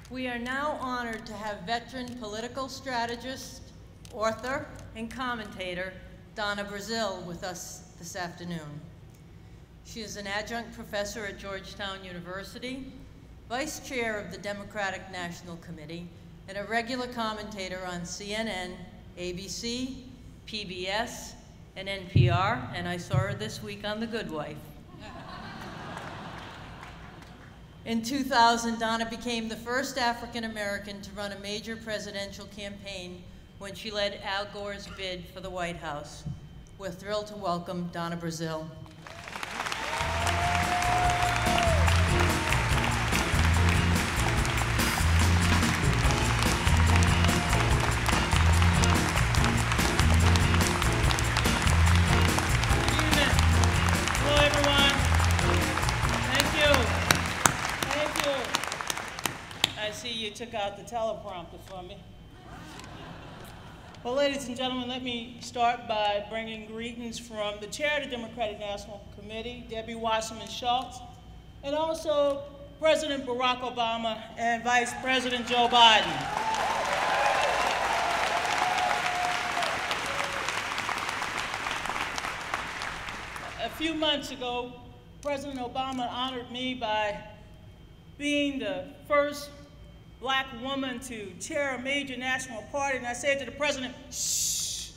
We are now honored to have veteran political strategist, author, and commentator Donna Brazile with us this afternoon. She is an adjunct professor at Georgetown University, vice chair of the Democratic National Committee, and a regular commentator on CNN, ABC, PBS, and NPR, and I saw her this week on The Good Wife. In 2000, Donna became the first African American to run a major presidential campaign when she led Al Gore's bid for the White House. We're thrilled to welcome Donna Brazile. You took out the teleprompter for me. Well, ladies and gentlemen, let me start by bringing greetings from the chair of the Democratic National Committee, Debbie Wasserman Schultz, and also President Barack Obama and Vice President Joe Biden. A few months ago, President Obama honored me by being the first Black woman to chair a major national party, and I said to the president, shh,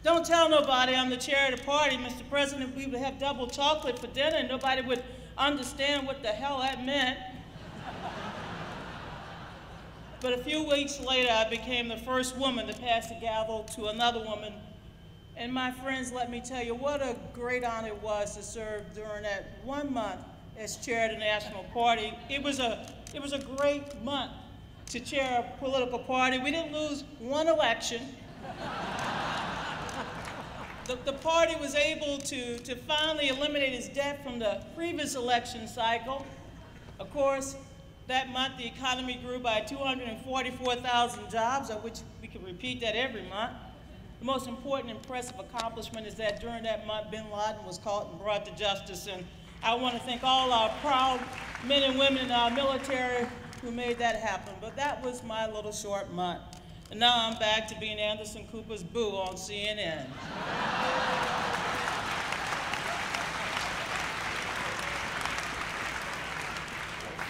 don't tell nobody I'm the chair of the party, Mr. President. We would have double chocolate for dinner and nobody would understand what the hell that meant. But a few weeks later, I became the first woman to pass the gavel to another woman. And my friends, let me tell you what a great honor it was to serve during that 1 month as chair of the national party. It was a great month to chair a political party. We didn't lose one election. The party was able to finally eliminate its debt from the previous election cycle. Of course, that month the economy grew by 244,000 jobs, of which we could repeat that every month. The most important impressive accomplishment is that during that month, bin Laden was caught and brought to justice. And I want to thank all our proud men and women in our military who made that happen. But that was my little short month. And now I'm back to being Anderson Cooper's boo on CNN.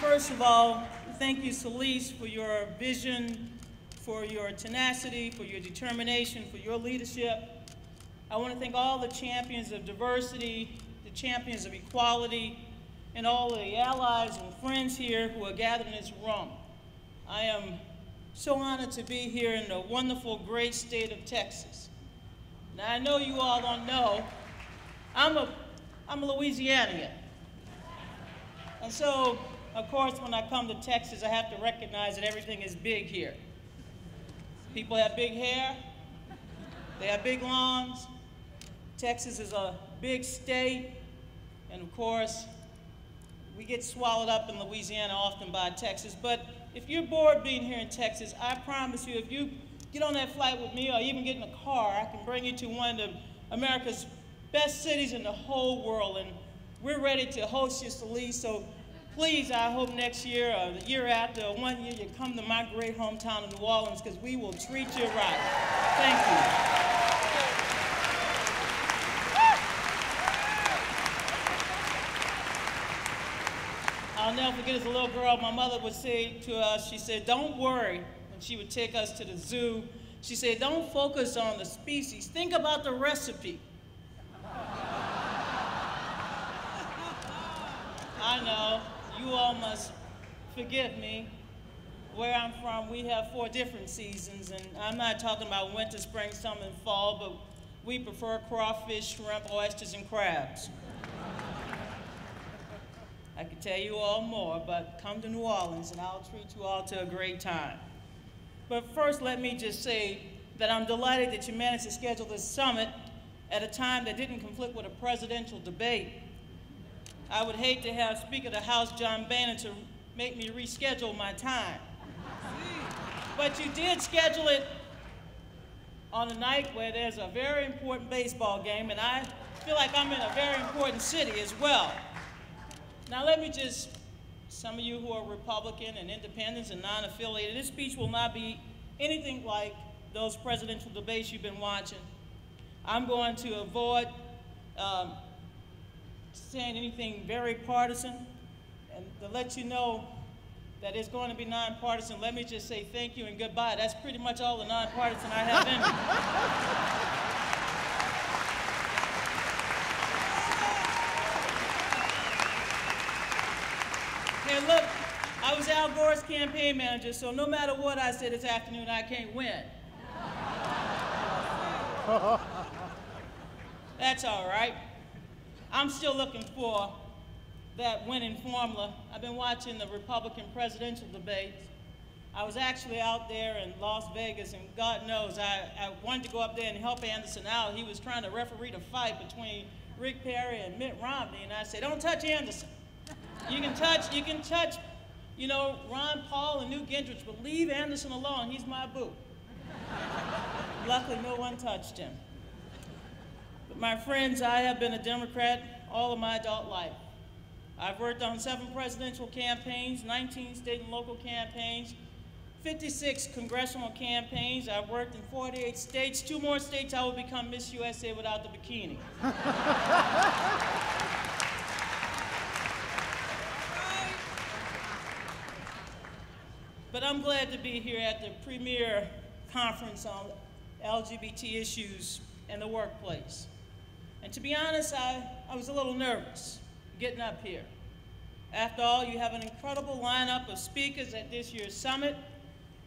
First of all, thank you, Celeste, for your vision, for your tenacity, for your determination, for your leadership. I want to thank all the champions of diversity, the champions of equality, and all of the allies and friends here who are gathered in this room. I am so honored to be here in the wonderful, great state of Texas. Now, I know you all don't know, I'm a Louisianian. And so, of course, when I come to Texas, I have to recognize that everything is big here. People have big hair, they have big lawns. Texas is a big state, and of course, we get swallowed up in Louisiana often by Texas, but if you're bored being here in Texas, I promise you, if you get on that flight with me or even get in a car, I can bring you to one of America's best cities in the whole world, and we're ready to host you, Celeste, so please, I hope next year or the year after or 1 year you come to my great hometown of New Orleans because we will treat you right. Thank you. I'll never forget, as a little girl, my mother would say to us, she said, don't worry, when she would take us to the zoo. She said, don't focus on the species, think about the recipe. I know, you all must forgive me. Where I'm from, we have 4 different seasons, and I'm not talking about winter, spring, summer, and fall, but we prefer crawfish, shrimp, oysters, and crabs. I could tell you all more, but come to New Orleans and I'll treat you all to a great time. But first, let me just say that I'm delighted that you managed to schedule this summit at a time that didn't conflict with a presidential debate. I would hate to have Speaker of the House, John Boehner, to make me reschedule my time. But you did schedule it on a night where there's a very important baseball game, and I feel like I'm in a very important city as well. Now let me just some of you who are Republican and independents and non-affiliated, this speech will not be anything like those presidential debates you've been watching. I'm going to avoid saying anything very partisan, and to let you know that it's going to be nonpartisan, let me just say thank you and goodbye. That's pretty much all the nonpartisan I have in me. Hey, look, I was Al Gore's campaign manager, so no matter what I said this afternoon, I can't win. That's all right. I'm still looking for that winning formula. I've been watching the Republican presidential debates. I was actually out there in Las Vegas, and God knows, I wanted to go up there and help Anderson out. He was trying to referee the fight between Rick Perry and Mitt Romney, and I said, don't touch Anderson. You can touch, you know, Ron Paul and Newt Gingrich, but leave Anderson alone. He's my boo. Luckily, no one touched him. But my friends, I have been a Democrat all of my adult life. I've worked on 7 presidential campaigns, 19 state and local campaigns, 56 congressional campaigns. I've worked in 48 states. 2 more states I will become Miss USA without the bikini. But I'm glad to be here at the premier conference on LGBT issues in the workplace. And to be honest, I was a little nervous getting up here. After all, you have an incredible lineup of speakers at this year's summit,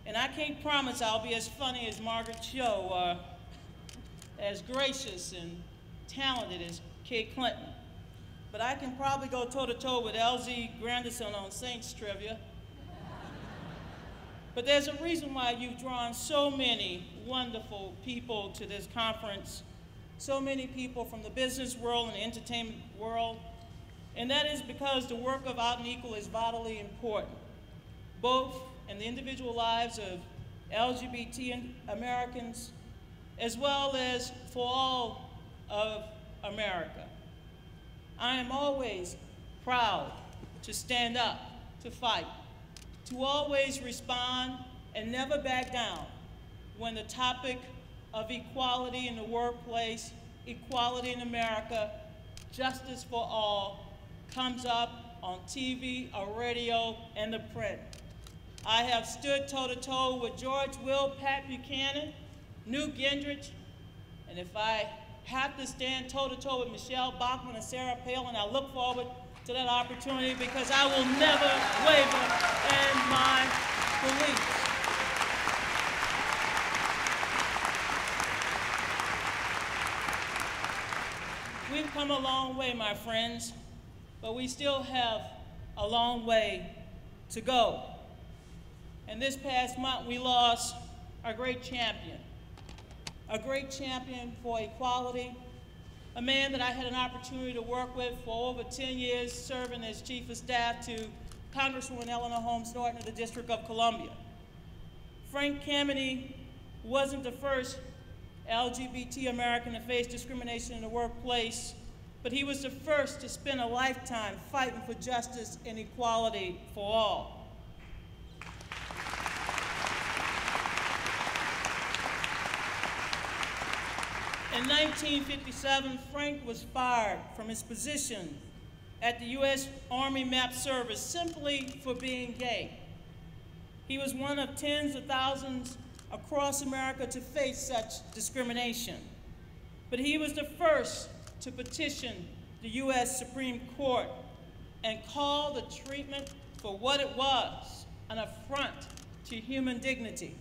and I can't promise I'll be as funny as Margaret Cho or as gracious and talented as Kay Clinton. But I can probably go toe-to-toe with LZ Grandison on Saints trivia. But there's a reason why you've drawn so many wonderful people to this conference, so many people from the business world and the entertainment world, and that is because the work of Out and Equal is vitally important, both in the individual lives of LGBT Americans, as well as for all of America. I am always proud to stand up, to fight, to always respond and never back down when the topic of equality in the workplace, equality in America, justice for all comes up on TV, on radio, and the print. I have stood toe-to-toe with George Will, Pat Buchanan, Newt Gingrich, and if I have to stand toe-to-toe with Michelle Bachmann and Sarah Palin, I look forward to that opportunity because I will never waver in my beliefs. We've come a long way, my friends, but we still have a long way to go. And this past month, we lost a great champion for equality, a man that I had an opportunity to work with for over 10 years, serving as Chief of Staff to Congresswoman Eleanor Holmes Norton of the District of Columbia. Frank Kameny wasn't the first LGBT American to face discrimination in the workplace, but he was the first to spend a lifetime fighting for justice and equality for all. In 1957, Frank was fired from his position at the U.S. Army Map Service simply for being gay. He was one of tens of thousands across America to face such discrimination. But he was the first to petition the U.S. Supreme Court and call the treatment for what it was, an affront to human dignity.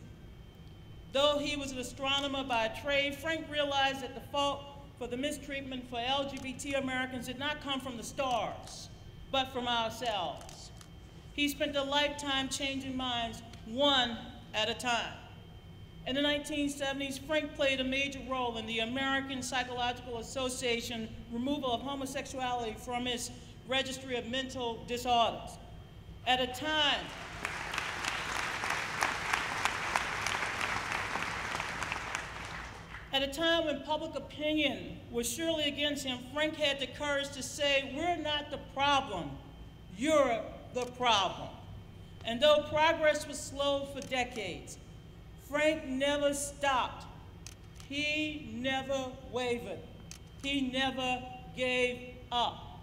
Though he was an astronomer by trade, Frank realized that the fault for the mistreatment for LGBT Americans did not come from the stars, but from ourselves. He spent a lifetime changing minds one at a time. In the 1970s, Frank played a major role in the American Psychological Association removal of homosexuality from its registry of mental disorders. At a time when public opinion was surely against him, Frank had the courage to say, "We're not the problem, you're the problem. And though progress was slow for decades, Frank never stopped. He never wavered. He never gave up.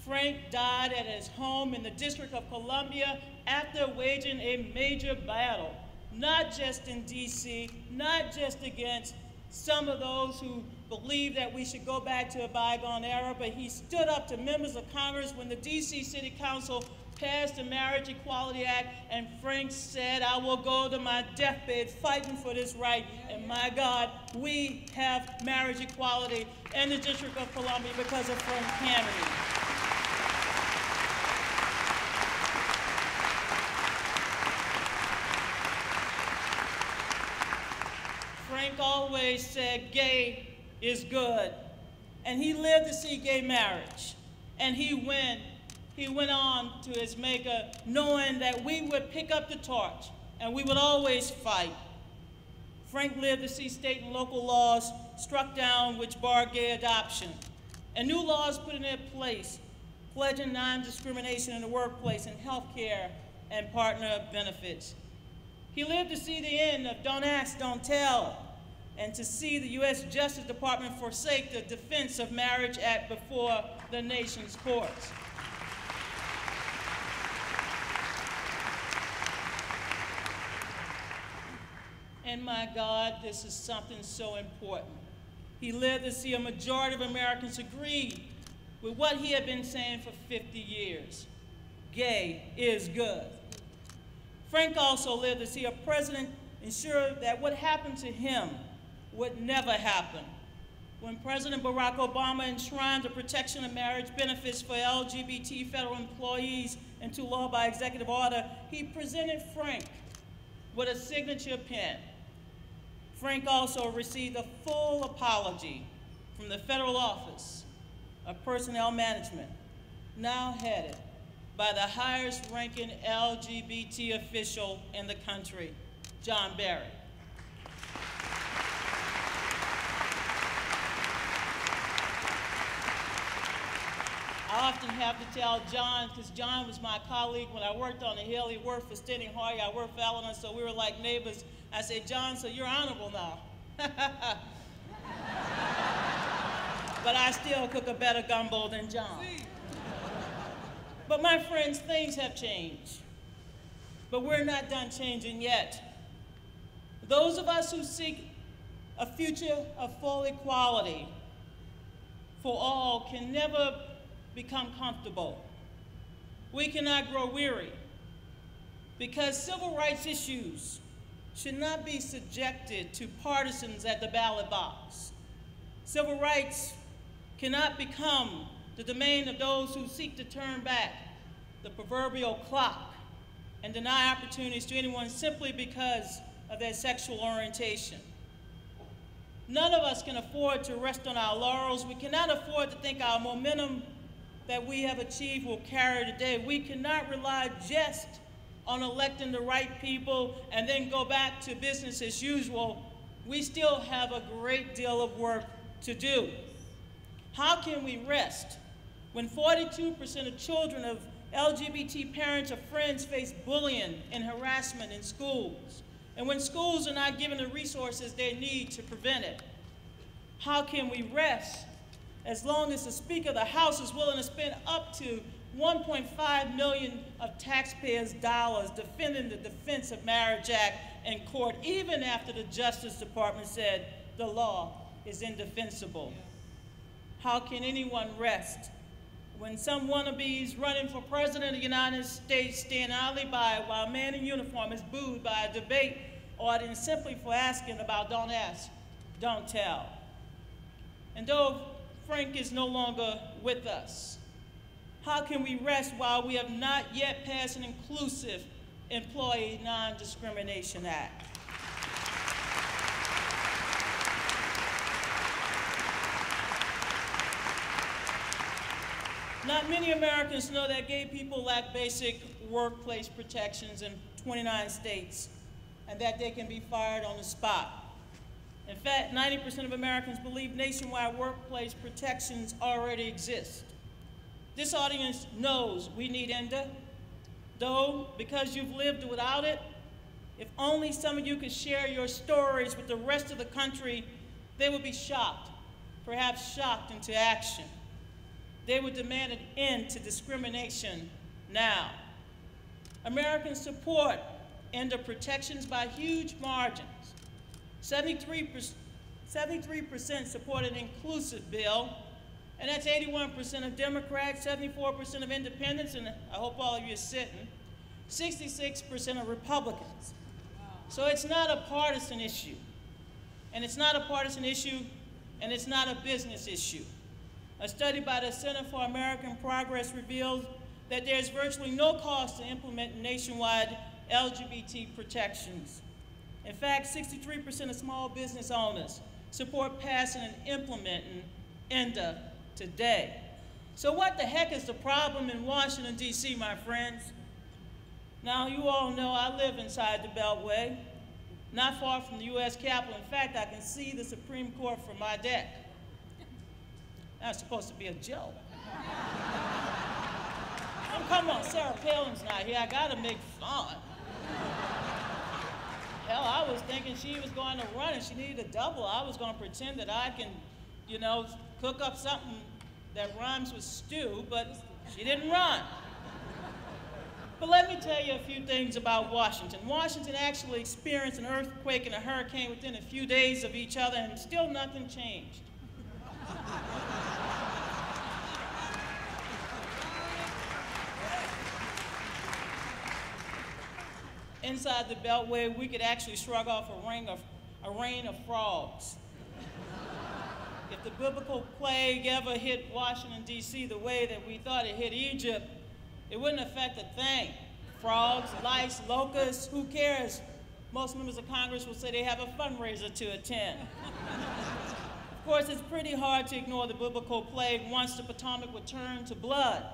Frank died at his home in the District of Columbia after waging a major battle, not just in DC, not just against some of those who believe that we should go back to a bygone era, but he stood up to members of Congress when the DC City Council passed the Marriage Equality Act, and Frank said, I will go to my deathbed fighting for this right, and my God, we have marriage equality in the District of Columbia because of Frank Kennedy. Frank always said gay is good, and he lived to see gay marriage, and he went on to his maker knowing that we would pick up the torch and we would always fight. Frank lived to see state and local laws struck down which barred gay adoption, and new laws put in their place, pledging non-discrimination in the workplace and health care and partner benefits. He lived to see the end of Don't Ask, Don't Tell, and to see the U.S. Justice Department forsake the Defense of Marriage Act before the nation's courts. And my God, this is something so important. He lived to see a majority of Americans agree with what he had been saying for 50 years. Gay is good. Frank also lived to see a president ensure that what happened to him would never happen. When President Barack Obama enshrined the protection of marriage benefits for LGBT federal employees into law by executive order, he presented Frank with a signature pen. Frank also received a full apology from the federal office of personnel management, now headed by the highest ranking LGBT official in the country, John Barry. I often have to tell John, because John was my colleague when I worked on the Hill. He worked for Steny Hoyer, I worked for Eleanor, so we were like neighbors. I said, John, so you're honorable now. But I still cook a better gumbo than John. But my friends, things have changed. But we're not done changing yet. Those of us who seek a future of full equality for all can never become comfortable. We cannot grow weary, because civil rights issues should not be subjected to partisans at the ballot box. Civil rights cannot become the domain of those who seek to turn back the proverbial clock and deny opportunities to anyone simply because of their sexual orientation. None of us can afford to rest on our laurels. We cannot afford to think our momentum that we have achieved will carry today. We cannot rely just on electing the right people and then go back to business as usual. We still have a great deal of work to do. How can we rest when 42% of children of LGBT parents or friends face bullying and harassment in schools, and when schools are not given the resources they need to prevent it? How can we rest as long as the Speaker of the House is willing to spend up to $1.5 million of taxpayers' dollars defending the Defense of Marriage Act in court, even after the Justice Department said the law is indefensible? How can anyone rest when some wannabes running for President of the United States stand idly by while a man in uniform is booed by a debate audience simply for asking about Don't Ask, Don't Tell? And though Frank is no longer with us, how can we rest while we have not yet passed an inclusive Employee Non-Discrimination Act? Not many Americans know that gay people lack basic workplace protections in 29 states, and that they can be fired on the spot. In fact, 90% of Americans believe nationwide workplace protections already exist. This audience knows we need ENDA, Though, because you've lived without it, if only some of you could share your stories with the rest of the country, they would be shocked, perhaps shocked into action. They would demand an end to discrimination now. Americans support end-of protections by huge margins. 73% support an inclusive bill, and that's 81% of Democrats, 74% of independents, and I hope all of you are sitting, 66% of Republicans. So it's not a partisan issue. And it's not a partisan issue, and it's not a business issue. A study by the Center for American Progress reveals that there's virtually no cost to implement nationwide LGBT protections. In fact, 63% of small business owners support passing and implementing ENDA today. So what the heck is the problem in Washington, D.C., my friends? Now, you all know I live inside the Beltway, not far from the U.S. Capitol. In fact, I can see the Supreme Court from my deck. That's supposed to be a joke. Oh, come on, Sarah Palin's not here. I gotta make fun. Hell, I was thinking she was going to run and she needed a double. I was going to pretend that I can, you know, cook up something that rhymes with stew, but she didn't run. But let me tell you a few things about Washington. Washington actually experienced an earthquake and a hurricane within a few days of each other, and still nothing changed. Inside the Beltway, we could actually shrug off a rain of frogs. If the biblical plague ever hit Washington, D.C. the way that we thought it hit Egypt, it wouldn't affect a thing. Frogs, lice, locusts, who cares? Most members of Congress will say they have a fundraiser to attend. Of course, it's pretty hard to ignore the biblical plague once the Potomac would turn to blood.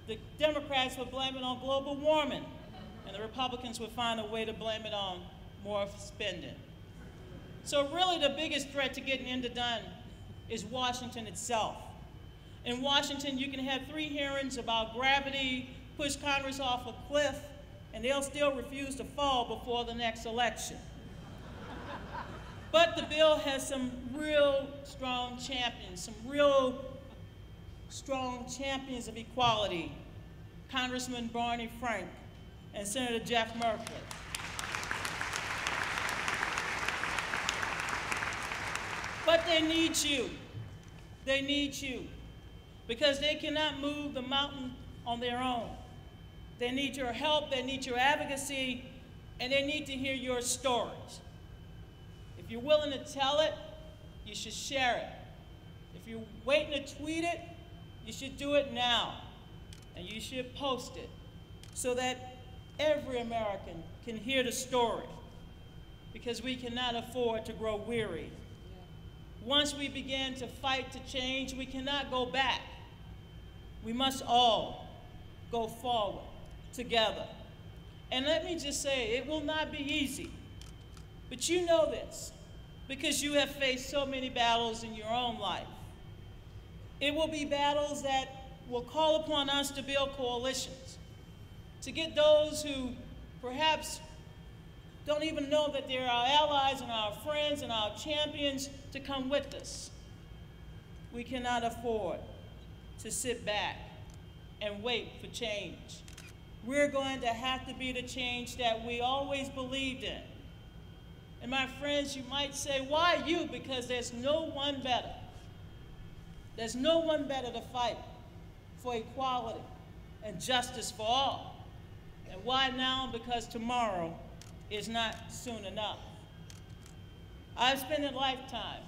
The Democrats would blame it on global warming, and the Republicans would find a way to blame it on more spending. So really the biggest threat to getting ENDA done is Washington itself. In Washington, you can have 3 hearings about gravity, push Congress off a cliff, and they'll still refuse to fall before the next election. But the bill has some real strong champions, some real strong champions of equality. Congressman Barney Frank and Senator Jeff Merkley. But they need you. They need you. Because they cannot move the mountain on their own. They need your help, they need your advocacy, and they need to hear your stories. If you're willing to tell it, you should share it. If you're waiting to tweet it, you should do it now. And you should post it so that every American can hear the story, because we cannot afford to grow weary. Once we begin to fight to change, we cannot go back. We must all go forward together. And let me just say, it will not be easy. But you know this, because you have faced so many battles in your own life. It will be battles that will call upon us to build coalitions, to get those who perhaps don't even know that they're our allies and our friends and our champions to come with us. We cannot afford to sit back and wait for change. We're going to have to be the change that we always believed in. And my friends, you might say, why you? Because there's no one better. There's no one better to fight for equality and justice for all. And why now? Because tomorrow is not soon enough. I've spent a lifetime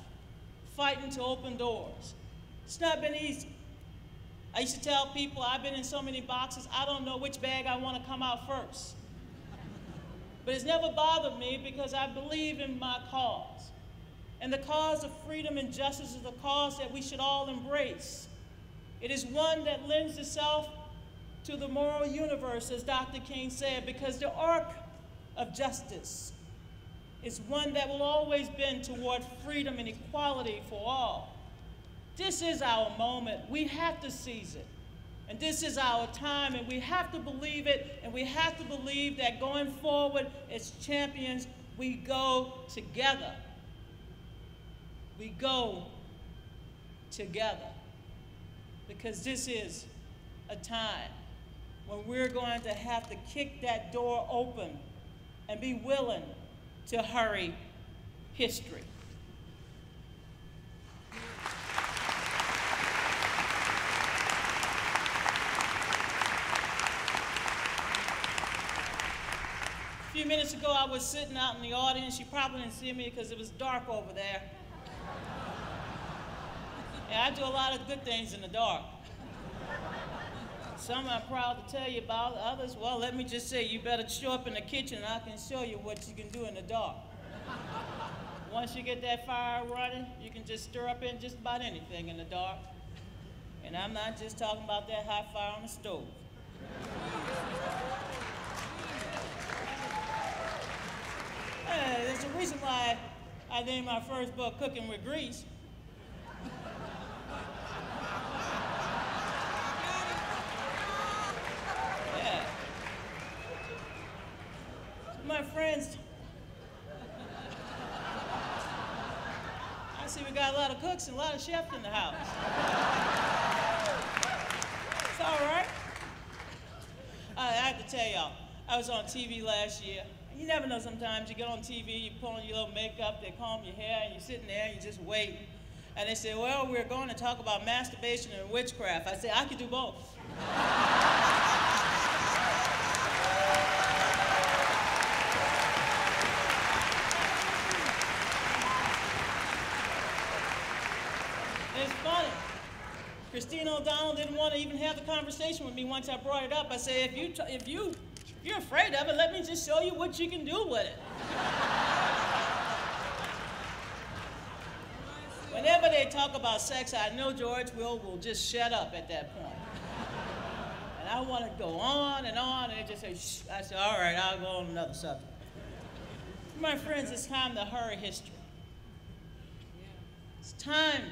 fighting to open doors. It's not been easy. I used to tell people I've been in so many boxes, I don't know which bag I want to come out first. But it's never bothered me because I believe in my cause. And the cause of freedom and justice is a cause that we should all embrace. It is one that lends itself to the moral universe, as Dr. King said, because the arc of justice is one that will always bend toward freedom and equality for all. This is our moment. We have to seize it. And this is our time, and we have to believe it, and we have to believe that going forward as champions, we go together. We go together. Because this is a time when we're going to have to kick that door open and be willing to hurry history. A few minutes ago, I was sitting out in the audience. You probably didn't see me because it was dark over there. And I do a lot of good things in the dark. Some I'm proud to tell you about. Others, well, let me just say, you better show up in the kitchen and I can show you what you can do in the dark. Once you get that fire running, you can just stir up in just about anything in the dark. And I'm not just talking about that hot fire on the stove. There's a reason why I named my first book Cooking with Grease. Yeah. My friends, I see we got a lot of cooks and a lot of chefs in the house. It's all right. I have to tell y'all, I was on TV last year. You never know, sometimes you get on TV, you put on your little makeup, they comb your hair, and you're sitting there and you just wait. And they say, well, we're going to talk about masturbation and witchcraft. I say, I could do both. It's funny. Christina O'Donnell didn't want to even have the conversation with me once I brought it up. I said, if you're afraid of it, let me just show you what you can do with it. Whenever they talk about sex, I know George will just shut up at that point. And I want to go on, and they just say, shh. I say, all right, I'll go on another subject. My friends, it's time to hurry history. It's time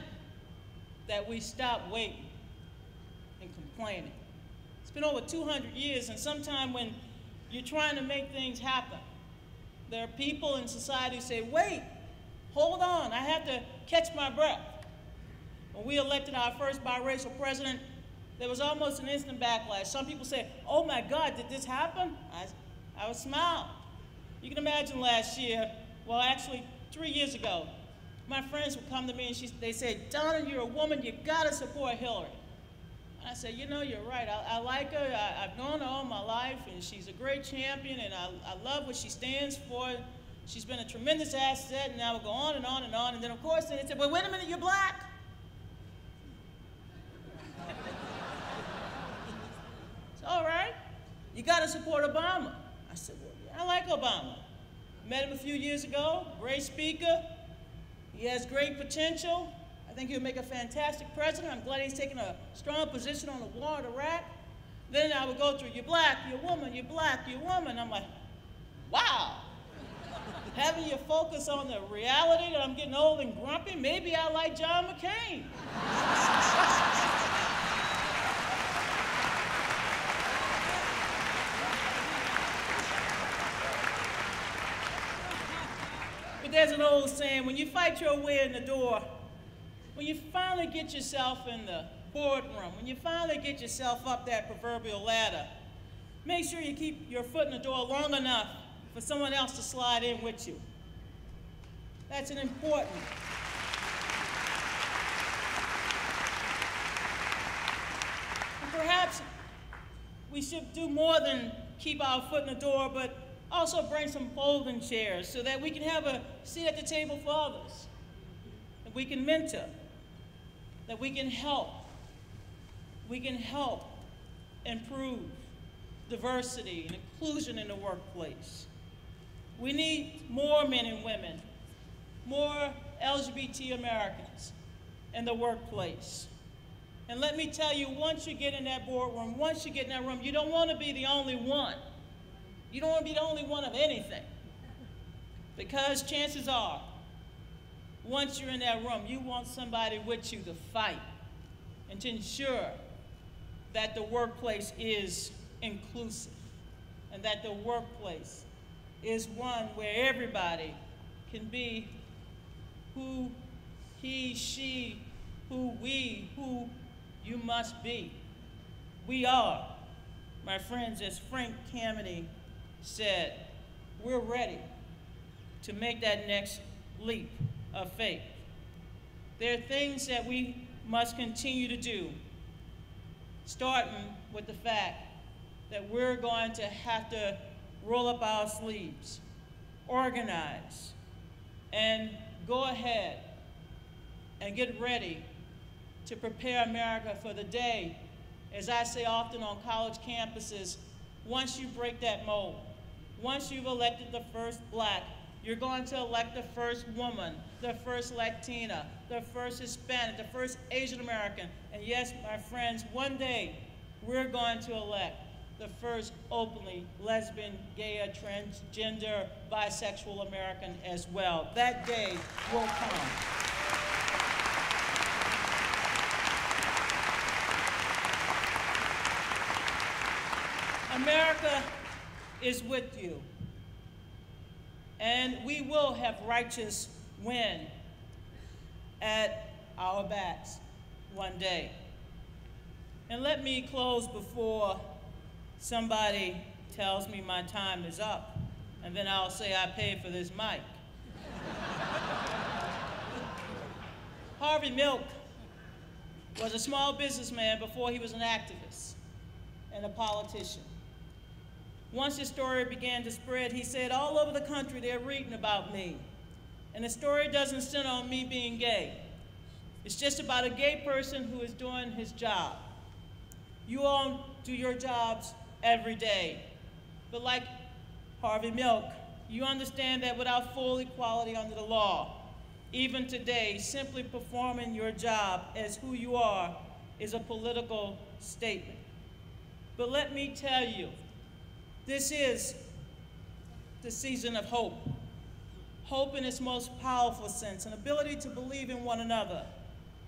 that we stop waiting and complaining. It's been over 200 years, and sometime when you're trying to make things happen, there are people in society who say, wait, hold on, I have to catch my breath. When we elected our first biracial president, there was almost an instant backlash. Some people said, oh my God, did this happen? I would smile. You can imagine last year, well, actually 3 years ago, my friends would come to me and they said, Donna, you're a woman, you gotta support Hillary. I said, you know, you're right. I like her. I've known her all my life, and she's a great champion, and I love what she stands for. She's been a tremendous asset, and I would go on and on and on. And then, of course, they said, well, wait a minute, you're black. It's all right. You got to support Obama. I said, well, yeah, I like Obama. Met him a few years ago, great speaker. He has great potential. I think he'll make a fantastic president. I'm glad he's taking a strong position on the war in Iraq. Then I would go through, you're black, you're a woman, you're black, you're a woman. I'm like, wow. Having you focus on the reality that I'm getting old and grumpy, maybe I like John McCain. But there's an old saying, when you fight your way in the door, when you finally get yourself in the boardroom, when you finally get yourself up that proverbial ladder, make sure you keep your foot in the door long enough for someone else to slide in with you. That's an important. And perhaps we should do more than keep our foot in the door, but also bring some folding chairs so that we can have a seat at the table for others, that we can mentor, that we can help improve diversity and inclusion in the workplace. We need more men and women, more LGBT Americans in the workplace. And let me tell you, once you get in that boardroom, once you get in that room, you don't want to be the only one. You don't want to be the only one of anything. Because chances are, once you're in that room, you want somebody with you to fight and to ensure that the workplace is inclusive and that the workplace is one where everybody can be who he, she, who you must be. We are, my friends, as Frank Kameny said, we're ready to make that next leap of faith. There are things that we must continue to do, starting with the fact that we're going to have to roll up our sleeves, organize, and go ahead and get ready to prepare America for the day, as I say often on college campuses, once you break that mold, once you've elected the first black, you're going to elect the first woman, the first Latina, the first Hispanic, the first Asian American, and yes, my friends, one day we're going to elect the first openly lesbian, gay, transgender, bisexual American as well. That day will come. America is with you, and we will have righteous win at our backs one day. And let me close before somebody tells me my time is up, and then I'll say I paid for this mic. Harvey Milk was a small businessman before he was an activist and a politician. Once his story began to spread, he said, all over the country they're reading about me. And the story doesn't center on me being gay. It's just about a gay person who is doing his job. You all do your jobs every day. But like Harvey Milk, you understand that without full equality under the law, even today, simply performing your job as who you are is a political statement. But let me tell you, this is the season of hope. Hope in its most powerful sense, an ability to believe in one another,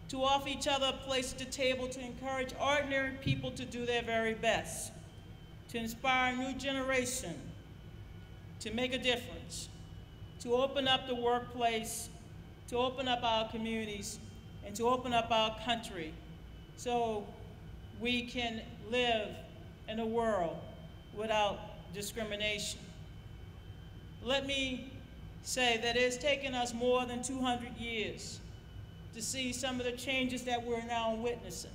to offer each other a place at the table, to encourage ordinary people to do their very best, to inspire a new generation, to make a difference, to open up the workplace, to open up our communities, and to open up our country so we can live in a world without discrimination. Let me say that it has taken us more than 200 years to see some of the changes that we're now witnessing.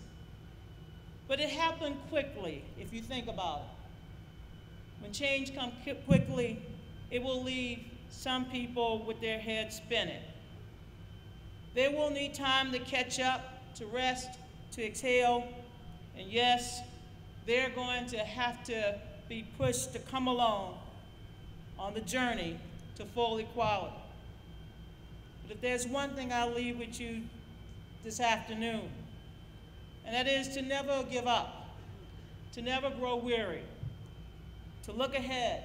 But it happened quickly, if you think about it. When change comes quickly, it will leave some people with their heads spinning. They will need time to catch up, to rest, to exhale, and yes, they're going to have to be pushed to come along on the journey to full equality. But if there's one thing I'll leave with you this afternoon, and that is to never give up, to never grow weary, to look ahead,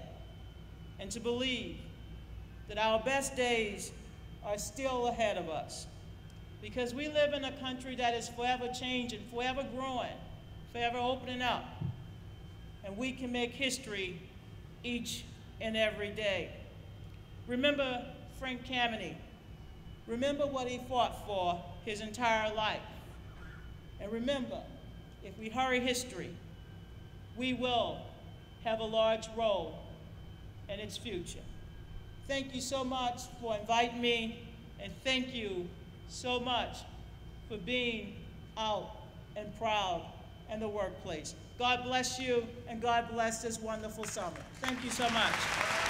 and to believe that our best days are still ahead of us. Because we live in a country that is forever changing, forever growing, forever opening up. And we can make history each and every day. Remember Frank Kameny. Remember what he fought for his entire life. And remember, if we hurry history, we will have a large role in its future. Thank you so much for inviting me, and thank you so much for being out and proud in the workplace. God bless you, and God bless this wonderful summer. Thank you so much.